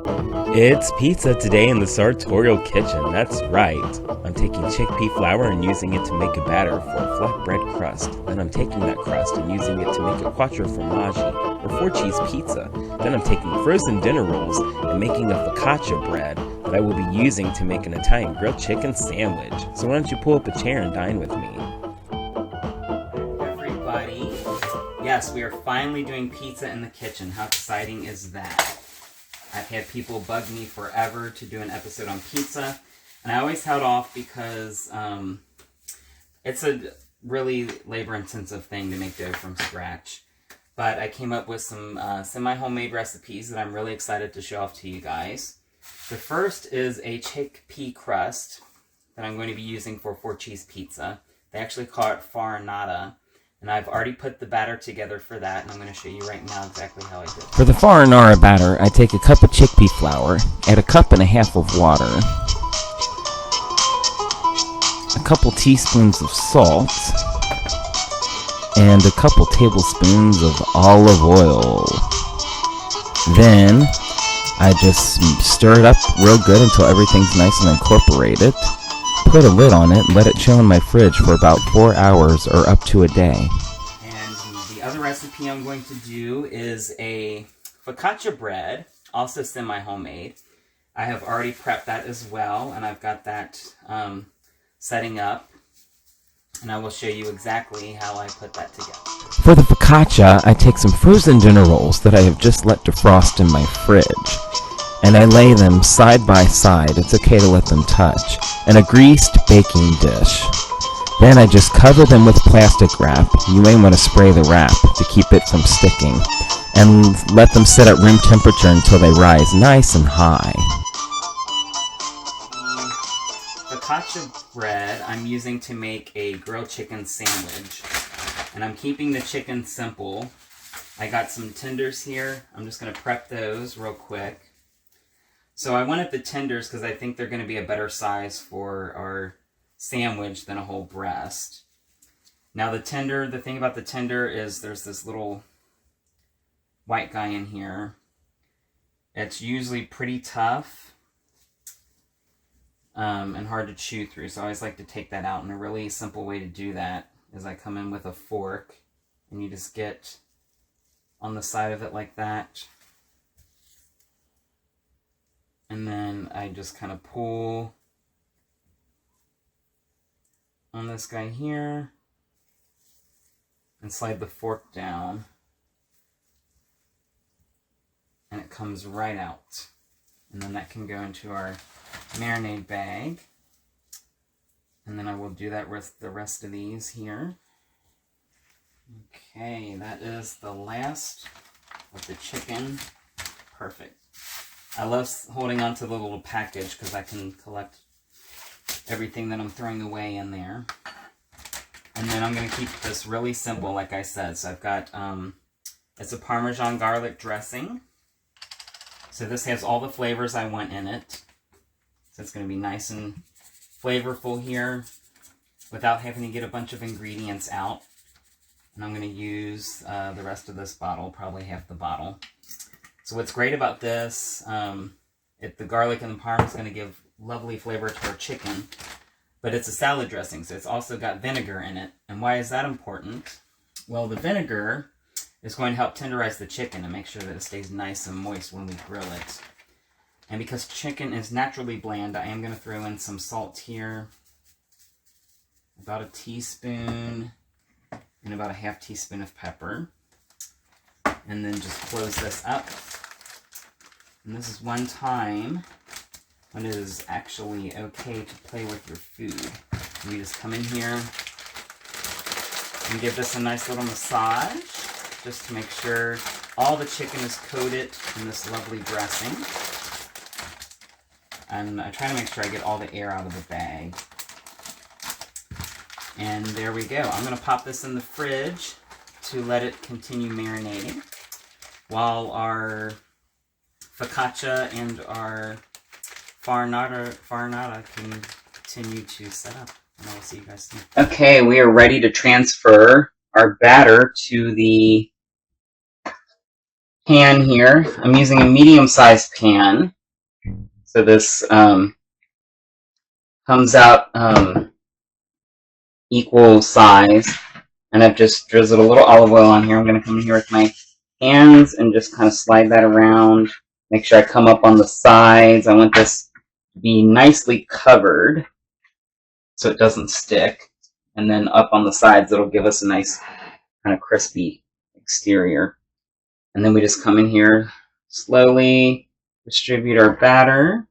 It's pizza today in the sartorial kitchen, that's right. I'm taking chickpea flour and using it to make a batter for a flatbread crust. Then I'm taking that crust and using it to make a quattro formaggi, or 4-cheese pizza. Then I'm taking frozen dinner rolls and making a focaccia bread that I will be using to make an Italian grilled chicken sandwich. So why don't you pull up a chair and dine with me? Everybody, yes, we are finally doing pizza in the kitchen. How exciting is that? I've had people bug me forever to do an episode on pizza, and I always held off because it's a really labor-intensive thing to make dough from scratch. But I came up with some semi-homemade recipes that I'm really excited to show off to you guys. The first is a chickpea crust that I'm going to be using for 4-cheese pizza. They actually call it farinata. And I've already put the batter together for that, and I'm going to show you right now exactly how I did it. For the farinata batter, I take a cup of chickpea flour, add a cup and a half of water, a couple teaspoons of salt, and a couple tablespoons of olive oil. Then I just stir it up real good until everything's nice and incorporated. Put a lid on it and let it chill in my fridge for about 4 hours or up to a day. And the other recipe I'm going to do is a focaccia bread, also semi-homemade. I have already prepped that as well, and I've got that setting up. And I will show you exactly how I put that together. For the focaccia, I take some frozen dinner rolls that I have just let defrost in my fridge, and I lay them side by side, it's okay to let them touch, in a greased baking dish. Then I just cover them with plastic wrap. You may want to spray the wrap to keep it from sticking, and let them sit at room temperature until they rise nice and high. The focaccia bread I'm using to make a grilled chicken sandwich, and I'm keeping the chicken simple. I got some tenders here. I'm just going to prep those real quick. So I wanted the tenders because I think they're going to be a better size for our sandwich than a whole breast. Now the thing about the tender is there's this little white guy in here. It's usually pretty tough and hard to chew through. So I always like to take that out. And a really simple way to do that is I come in with a fork and you just get on the side of it like that. And then I just kind of pull on this guy here and slide the fork down. And it comes right out. And then that can go into our marinade bag. And then I will do that with the rest of these here. Okay, that is the last of the chicken. Perfect. I love holding on to the little package because I can collect everything that I'm throwing away in there. And then I'm going to keep this really simple, like I said. So I've got, it's a Parmesan garlic dressing. So this has all the flavors I want in it. So it's going to be nice and flavorful here without having to get a bunch of ingredients out. And I'm going to use the rest of this bottle, probably half the bottle. So what's great about this, the garlic and the parm is going to give lovely flavor to our chicken, but it's a salad dressing, so it's also got vinegar in it. And why is that important? Well, the vinegar is going to help tenderize the chicken and make sure that it stays nice and moist when we grill it. And because chicken is naturally bland, I am going to throw in some salt here, about a teaspoon, and about a half teaspoon of pepper. And then just close this up. And this is one time when it is actually okay to play with your food. You just come in here and give this a nice little massage just to make sure all the chicken is coated in this lovely dressing. And I try to make sure I get all the air out of the bag. And there we go. I'm going to pop this in the fridge to let it continue marinating while our focaccia and our farinata can continue to set up. And I will see you guys soon. Okay, we are ready to transfer our batter to the pan here. I'm using a medium-sized pan. So this comes out equal size. And I've just drizzled a little olive oil on here. I'm going to come in here with my hands and just kind of slide that around. Make sure I come up on the sides. I want this to be nicely covered so it doesn't stick. And then up on the sides, it'll give us a nice kind of crispy exterior. And then we just come in here, slowly distribute our batter.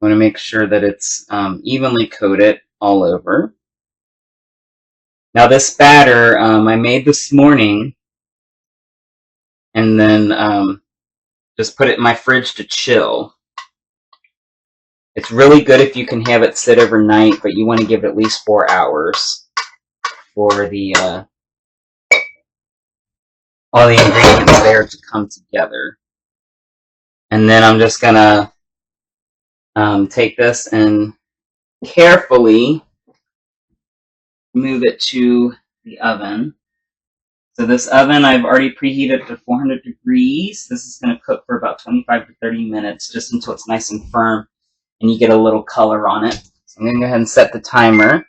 I want to make sure that it's evenly coated all over. Now this batter I made this morning and then just put it in my fridge to chill. It's really good if you can have it sit overnight, but you want to give it at least 4 hours for the all the ingredients there to come together. And then I'm just gonna take this and carefully move it to the oven. So this oven I've already preheated to 400 degrees. This is going to cook for about 25 to 30 minutes, just until it's nice and firm and you get a little color on it. So I'm going to go ahead and set the timer,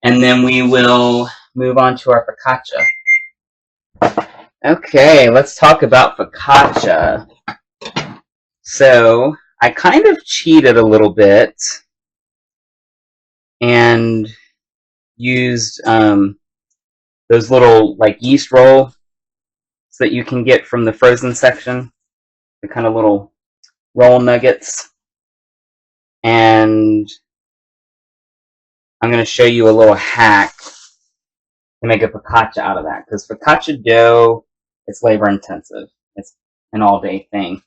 and then we will move on to our focaccia. Okay, let's talk about focaccia. So I kind of cheated a little bit and used those little like yeast rolls that you can get from the frozen section, the kind of little roll nuggets. And I'm going to show you a little hack to make a focaccia out of that, because focaccia dough is labor intensive. It's an all-day thing,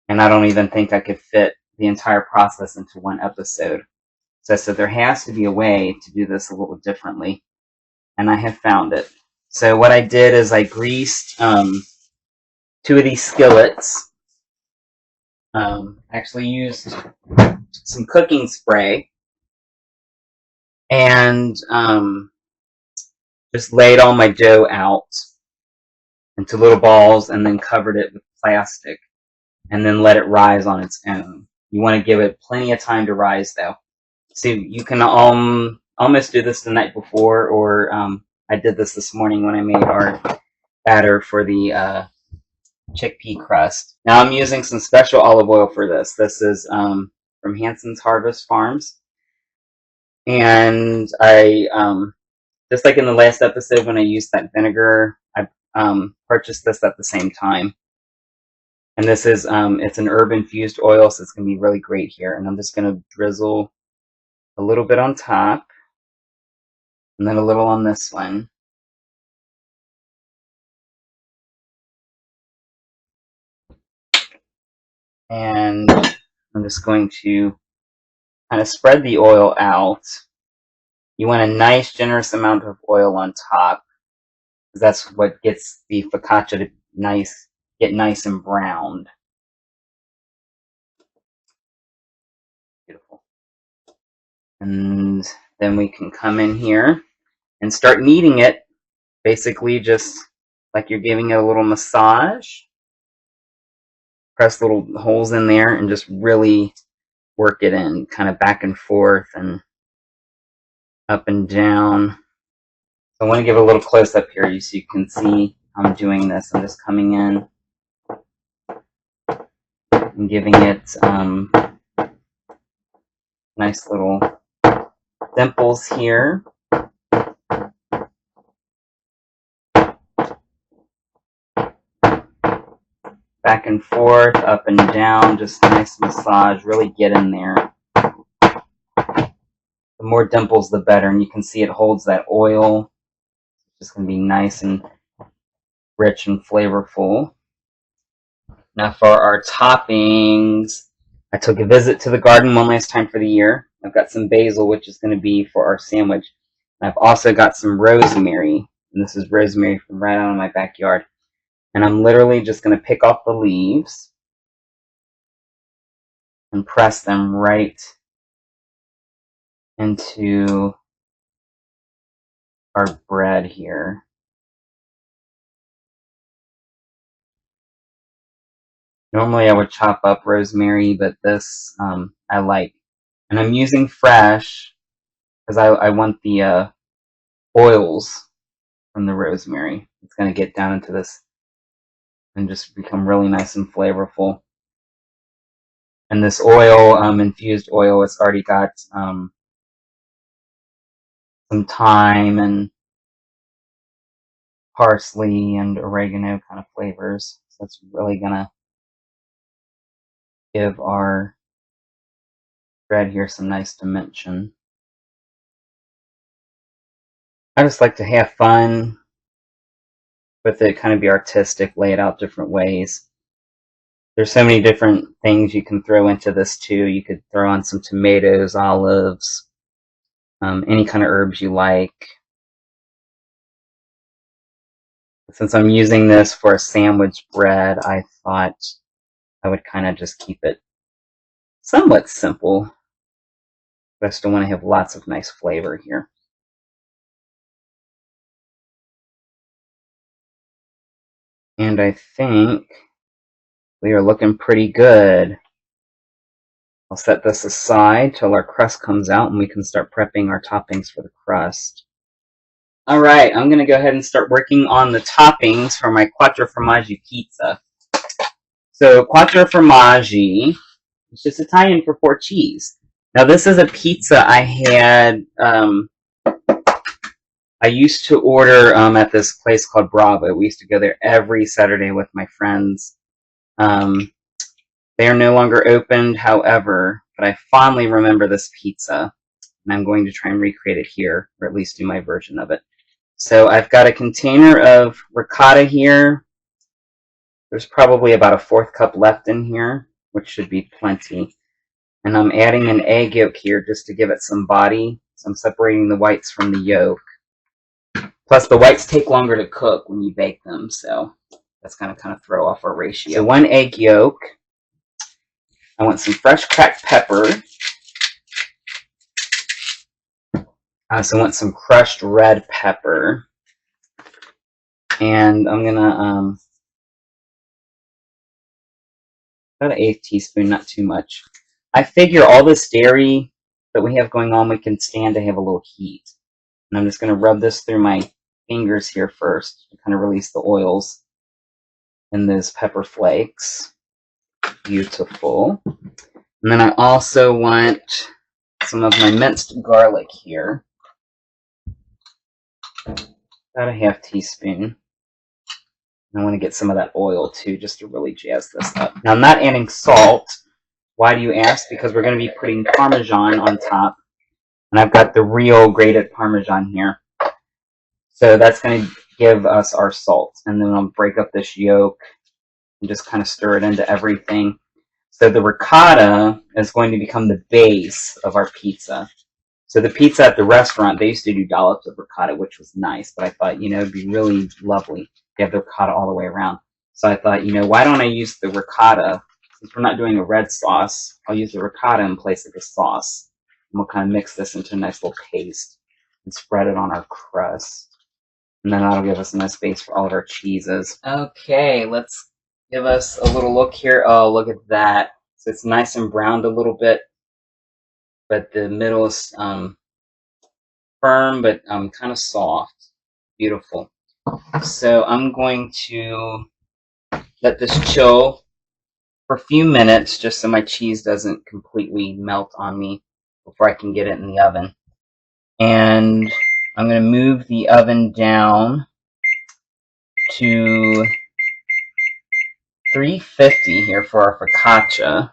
and I don't even think I could fit the entire process into one episode. So I said there has to be a way to do this a little differently, and I have found it. So what I did is I greased 2 of these skillets. Actually used some cooking spray and just laid all my dough out into little balls and then covered it with plastic and then let it rise on its own. You want to give it plenty of time to rise though. So you can almost do this the night before, or I did this morning when I made our batter for the chickpea crust. Now I'm using some special olive oil for this. This is from Hanson's Harvest Farms. And I, just like in the last episode when I used that vinegar, I purchased this at the same time. And this is, it's an herb-infused oil, so it's going to be really great here. And I'm just going to drizzle a little bit on top, and then a little on this one. And I'm just going to kind of spread the oil out. You want a nice, generous amount of oil on top, because that's what gets the focaccia to get nice and browned. Beautiful. And then we can come in here and start kneading it, basically just like you're giving it a little massage. Press little holes in there and just really work it in, kind of back and forth and up and down. So I want to give it a little close up here so you can see I'm doing this. I'm just coming in and giving it nice little dimples here. Back and forth, up and down, just a nice massage, really get in there. The more dimples, the better, and you can see it holds that oil. It's just going to be nice and rich and flavorful. Now for our toppings, I took a visit to the garden one last time for the year. I've got some basil, which is going to be for our sandwich. And I've also got some rosemary, and this is rosemary from right out of my backyard. And I'm literally just going to pick off the leaves and press them right into our bread here. Normally I would chop up rosemary, but this I like. And I'm using fresh because I want the oils from the rosemary. It's going to get down into this and just become really nice and flavorful. And this oil, infused oil, it's already got some thyme and parsley and oregano kind of flavors. So it's really going to give our bread here some nice dimension. I just like to have fun with it, kind of be artistic, lay it out different ways. There's so many different things you can throw into this too. You could throw on some tomatoes, olives, any kind of herbs you like. Since I'm using this for a sandwich bread, I thought I would kind of just keep it somewhat simple, but I still want to have lots of nice flavor here. And I think we are looking pretty good. I'll set this aside till our crust comes out and we can start prepping our toppings for the crust. Alright, I'm going to go ahead and start working on the toppings for my Quattro formaggi pizza. So, Quattro formaggi is just Italian for 4 cheese. Now, this is a pizza I had, I used to order at this place called Bravo. We used to go there every Saturday with my friends. They are no longer opened, however, but I fondly remember this pizza, and I'm going to try and recreate it here, or at least do my version of it. So I've got a container of ricotta here. There's probably about a 1/4 cup left in here, which should be plenty. And I'm adding an egg yolk here just to give it some body. So I'm separating the whites from the yolk. Plus, the whites take longer to cook when you bake them, so that's going to kind of throw off our ratio. So 1 egg yolk. I want some fresh cracked pepper. I also want some crushed red pepper. And I'm going to, about 1/8 teaspoon, not too much. I figure all this dairy that we have going on, we can stand to have a little heat. And I'm just going to rub this through my fingers here first to kind of release the oils in those pepper flakes. Beautiful. And then I also want some of my minced garlic here. About a 1/2 teaspoon. And I want to get some of that oil too, just to really jazz this up. Now I'm not adding salt. Why do you ask? Because we're going to be putting Parmesan on top. And I've got the real grated Parmesan here. So that's going to give us our salt. And then I'll break up this yolk and just kind of stir it into everything. So the ricotta is going to become the base of our pizza. So the pizza at the restaurant, they used to do dollops of ricotta, which was nice. But I thought, it'd be really lovely to have the ricotta all the way around. So I thought, why don't I use the ricotta? Since we're not doing a red sauce, I'll use the ricotta in place of the sauce. And we'll kind of mix this into a nice little paste and spread it on our crust. And then that'll give us a nice base for all of our cheeses. Okay, let's give us a little look here. Oh, look at that. So it's nice and browned a little bit, but the middle is firm, but kind of soft. Beautiful. So I'm going to let this chill for a few minutes just so my cheese doesn't completely melt on me before I can get it in the oven. And I'm going to move the oven down to 350 here for our focaccia.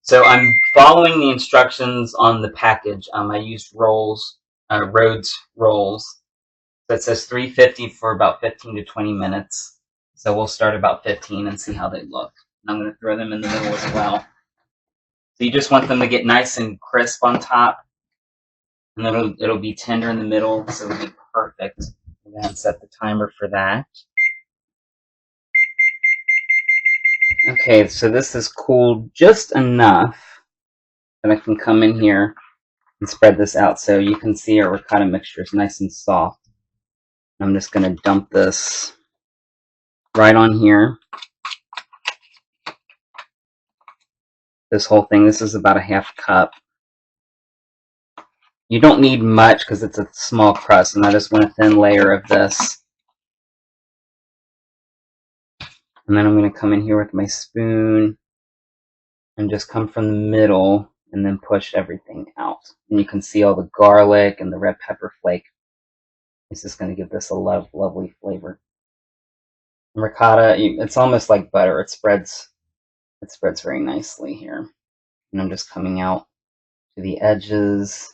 So I'm following the instructions on the package. I used Rhodes rolls. So it says 350 for about 15 to 20 minutes. So we'll start about 15 and see how they look. And I'm going to throw them in the middle as well. So you just want them to get nice and crisp on top. And then it'll be tender in the middle, so it'll be perfect. And then set the timer for that. Okay, so this is cooled just enough that I can come in here and spread this out so you can see our ricotta mixture is nice and soft. I'm just going to dump this right on here. This whole thing, this is about a half cup. You don't need much because it's a small crust, and I just want a thin layer of this. And then I'm going to come in here with my spoon and just come from the middle and then push everything out. And you can see all the garlic and the red pepper flake. It's just going to give this a lovely flavor. And ricotta, it's almost like butter. It spreads very nicely here. And I'm just coming out to the edges.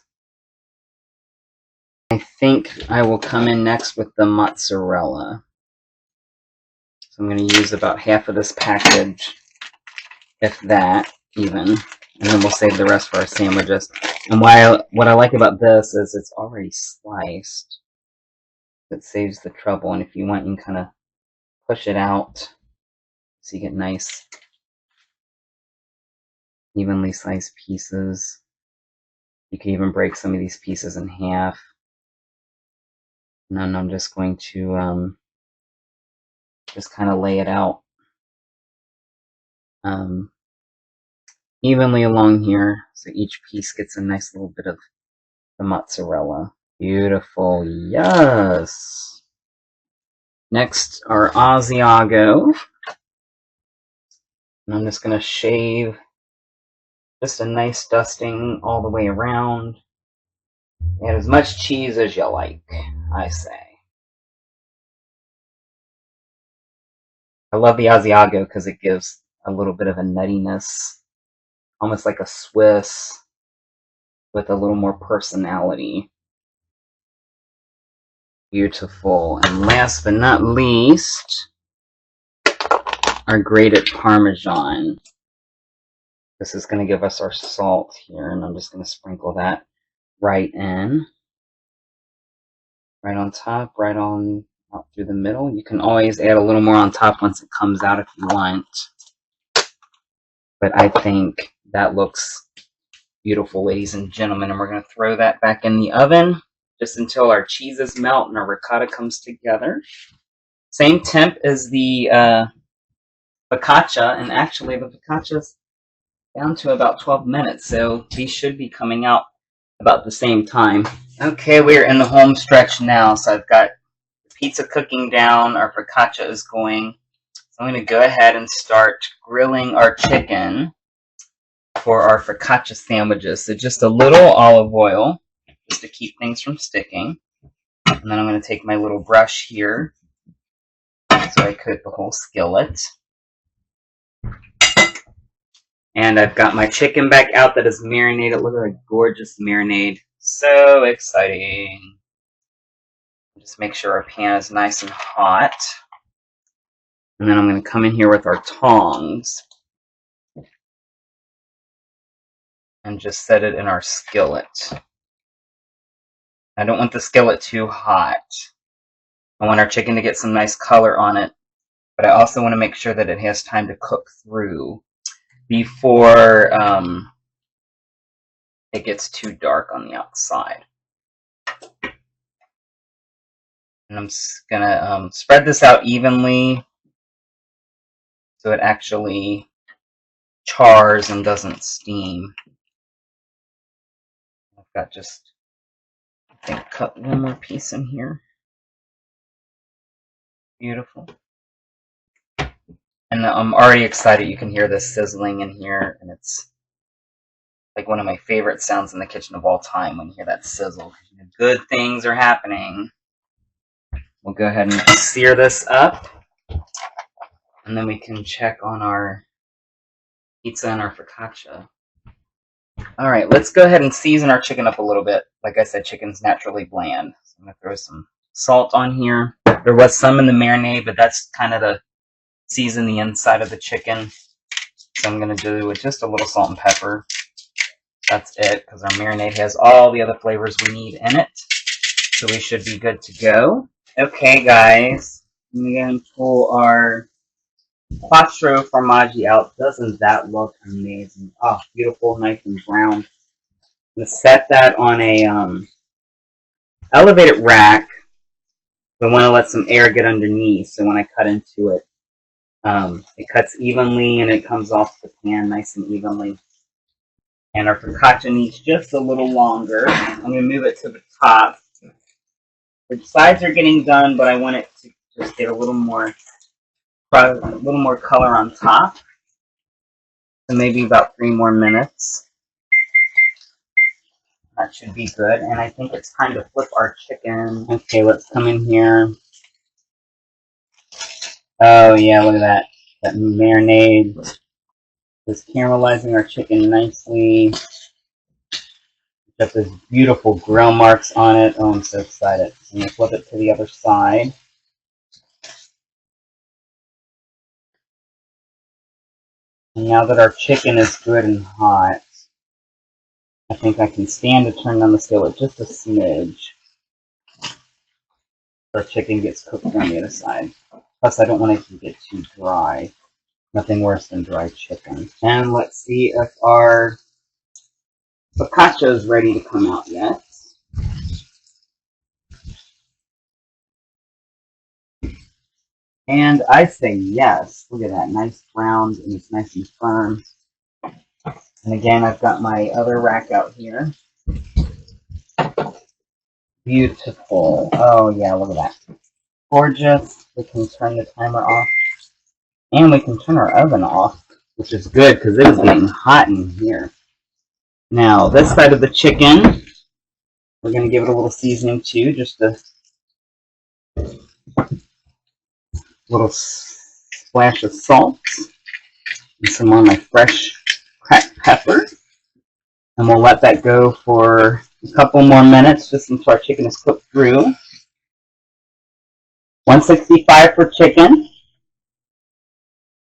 I think I will come in next with the mozzarella. So I'm going to use about half of this package, if that, even. And then we'll save the rest for our sandwiches. And what I like about this is it's already sliced. It saves the trouble. And if you want, you can kind of push it out so you get nice, evenly sliced pieces. You can even break some of these pieces in half. And then I'm just going to just kind of lay it out evenly along here, so each piece gets a nice little bit of the mozzarella. Beautiful, yes! Next, our Asiago. And I'm just going to shave just a nice dusting all the way around. Add as much cheese as you like, I say. I love the Asiago because it gives a little bit of a nuttiness, almost like a Swiss, with a little more personality. Beautiful. And last but not least, our grated Parmesan. This is going to give us our salt here, and I'm just going to sprinkle that right in. Right on top, right on out through the middle. You can always add a little more on top once it comes out if you want. But I think that looks beautiful, ladies and gentlemen. And we're going to throw that back in the oven just until our cheeses melt and our ricotta comes together. Same temp as the focaccia, and actually the focaccia's down to about 12 minutes, so these should be coming out about the same time. Okay, we're in the home stretch now, so I've got the pizza cooking down, our focaccia is going. So I'm going to go ahead and start grilling our chicken for our focaccia sandwiches. So just a little olive oil, just to keep things from sticking. And then I'm going to take my little brush here, so I coat the whole skillet. And I've got my chicken back out that is marinated. Look at that gorgeous marinade. So exciting. Just make sure our pan is nice and hot. And then I'm going to come in here with our tongs and just set it in our skillet. I don't want the skillet too hot. I want our chicken to get some nice color on it, but I also want to make sure that it has time to cook through before it gets too dark on the outside. And I'm just going to spread this out evenly so it actually chars and doesn't steam. I've got just, I think, cut one more piece in here. Beautiful. And I'm already excited. You can hear this sizzling in here, and it's like one of my favorite sounds in the kitchen of all time when you hear that sizzle. Good things are happening. We'll go ahead and sear this up, and then we can check on our pizza and our focaccia. All right, let's go ahead and season our chicken up a little bit. Like I said, chicken's naturally bland. So I'm going to throw some salt on here. There was some in the marinade, but that's kind of to season the inside of the chicken. So I'm going to do with just a little salt and pepper. That's it, because our marinade has all the other flavors we need in it. So we should be good to go. Okay, guys. I'm going to pull our Quatro formaggi out. Doesn't that look amazing? Oh, beautiful, nice and brown. I'm going to set that on a elevated rack I want to let some air get underneath, so when I cut into it, it cuts evenly and it comes off the pan nice and evenly. And our focaccia needs just a little longer. I'm going to move it to the top. The sides are getting done, but I want it to just get a little more color on top. So maybe about 3 more minutes. That should be good. And I think it's time to flip our chicken. Okay, let's come in here. Oh yeah, look at that. That marinade is caramelizing our chicken nicely. Got those beautiful grill marks on it. Oh, I'm so excited. I'm going to flip it to the other side. And now that our chicken is good and hot, I think I can stand to turn on the skillet just a smidge. Our chicken gets cooked on the other side. Plus, I don't want it to get too dry. Nothing worse than dry chicken. And let's see if our focaccia is ready to come out yet. And I say yes. Look at that, nice brown, and it's nice and firm. And again, I've got my other rack out here. Beautiful. Oh yeah, look at that. Gorgeous. We can turn the timer off. And we can turn our oven off, which is good because it is getting hot in here. Now, this side of the chicken, we're going to give it a little seasoning too, just a little splash of salt and some of my fresh cracked pepper. And we'll let that go for a couple more minutes just until our chicken is cooked through. 165 for chicken.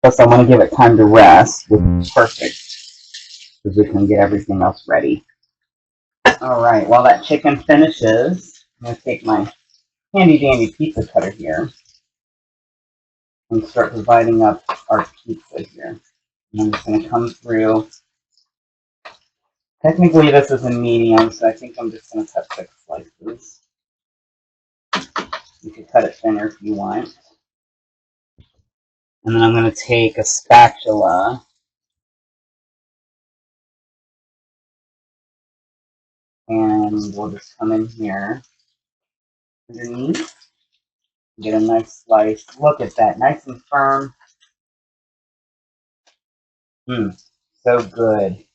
Plus, I want to give it time to rest, which is perfect because we can get everything else ready. All right, while that chicken finishes, I'm going to take my handy dandy pizza cutter here and start dividing up our pizza here. And I'm just going to come through. Technically, this is a medium, so I think I'm just going to cut 6 slices. You can cut it thinner if you want. And then I'm going to take a spatula and we'll just come in here underneath. Get a nice slice. Look at that, nice and firm. So good.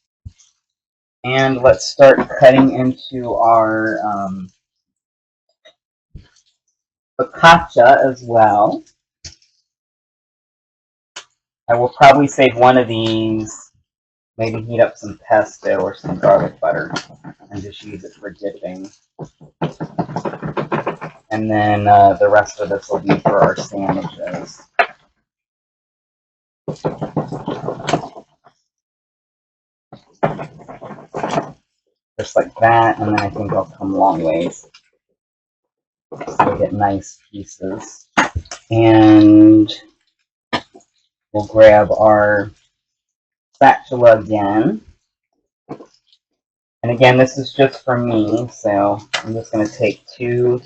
And let's start cutting into our focaccia as well. I will probably save one of these, maybe heat up some pesto or some garlic butter, and just use it for dipping. And then the rest of this will be for our sandwiches. Just like that, and then I think I'll come a long ways. So we get nice pieces. And we'll grab our spatula again. And again, this is just for me, so I'm just going to take 2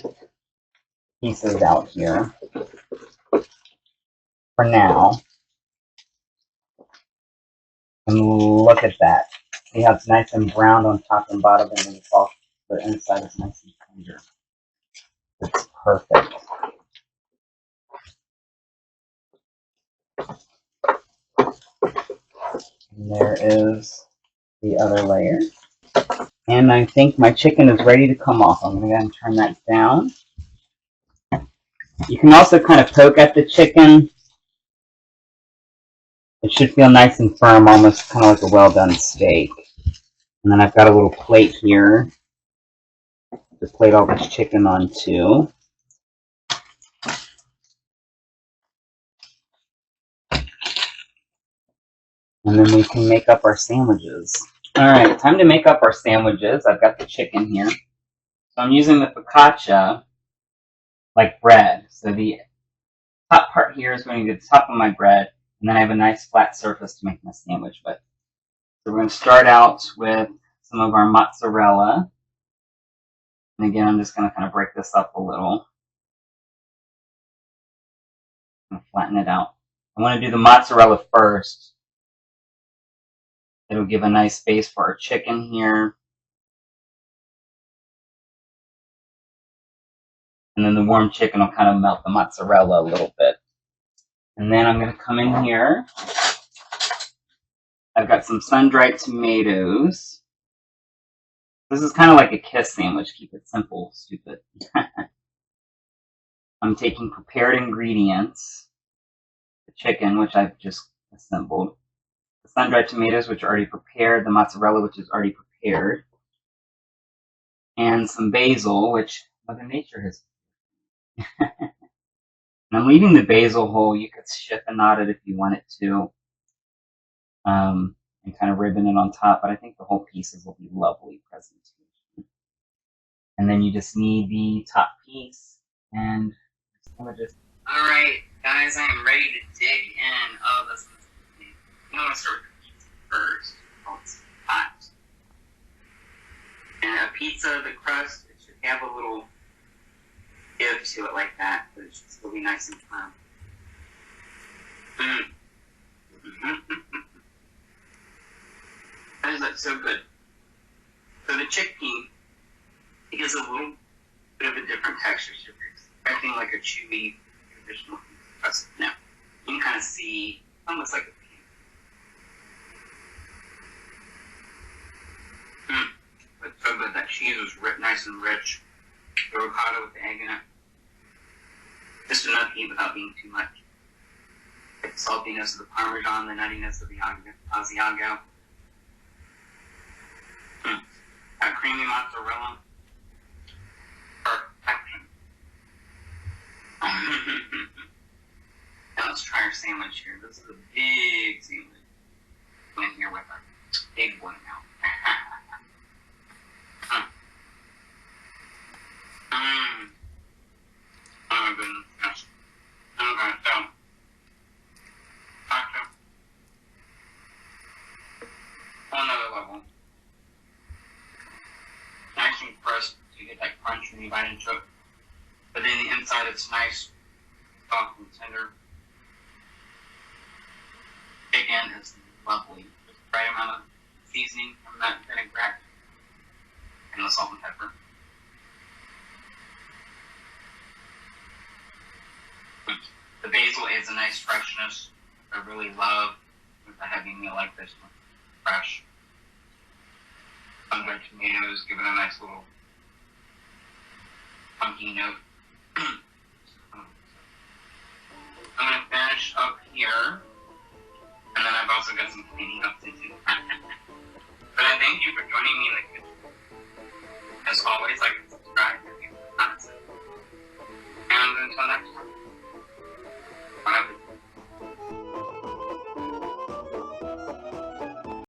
pieces out here for now. And look at that. See how it's nice and brown on top and bottom, and then it's all the inside is nice and tender. It's perfect. And there is the other layer. And I think my chicken is ready to come off. I'm going to go ahead and turn that down. You can also kind of poke at the chicken. It should feel nice and firm, almost kind of like a well-done steak. And then I've got a little plate here to plate all this chicken onto. And then we can make up our sandwiches. Alright, time to make up our sandwiches. I've got the chicken here. So I'm using the focaccia like bread. So the top part here is going to be the top of my bread, and then I have a nice flat surface to make my sandwich with. So we're going to start out with some of our mozzarella. And again, I'm just going to kind of break this up a little. I'm gonna flatten it out. I want to do the mozzarella first. It'll give a nice base for our chicken here. And then the warm chicken will kind of melt the mozzarella a little bit. And then I'm going to come in here. I've got some sun-dried tomatoes. This is kind of like a kiss sandwich. Keep it simple, stupid. I'm taking prepared ingredients. The chicken, which I've just assembled. The sun-dried tomatoes, which are already prepared. The mozzarella, which is already prepared. And some basil, which Mother Nature has. And I'm leaving the basil whole. You could chiffonade it if you wanted to. And kind of ribbon it on top, but I think the whole pieces will be lovely presentation. And then you just need the top piece, and just. All right, guys, I am ready to dig in. Oh, this is. I'm gonna start with the pizza first. Oh, it's hot. And a pizza, the crust, it should have a little give to it like that, but it should still be nice and firm. That is like so good. So the chickpea, it gives a little bit of a different texture. So if you're expecting like a chewy, traditional crust, no. You can kind of see almost like a pea. But so good. That cheese was nice and rich. The avocado with the egg in it. Just enough heat without being too much. Like the saltiness of the Parmesan, the nuttiness of the Asiago. That creamy mozzarella. Perfection. Now let's try our sandwich here. This is a big sandwich. In here with our big one now. Oh my goodness, yes. Okay, so. Focaccia. On another level. Nice and crisp, so you get that crunch when you bite into it. But then the inside it's nice, soft and tender. Chicken is lovely. Just the right amount of seasoning from that vinaigrette. And the salt and pepper. The basil adds a nice freshness. I really love with a heavy meal like this one. Fresh. Sun-dried tomatoes give it a nice little funky note. I'm going to finish up here. And then I've also got some cleaning up to do. But I thank you for joining me in the kitchen. As always, like and subscribe if you haven't. And until next time.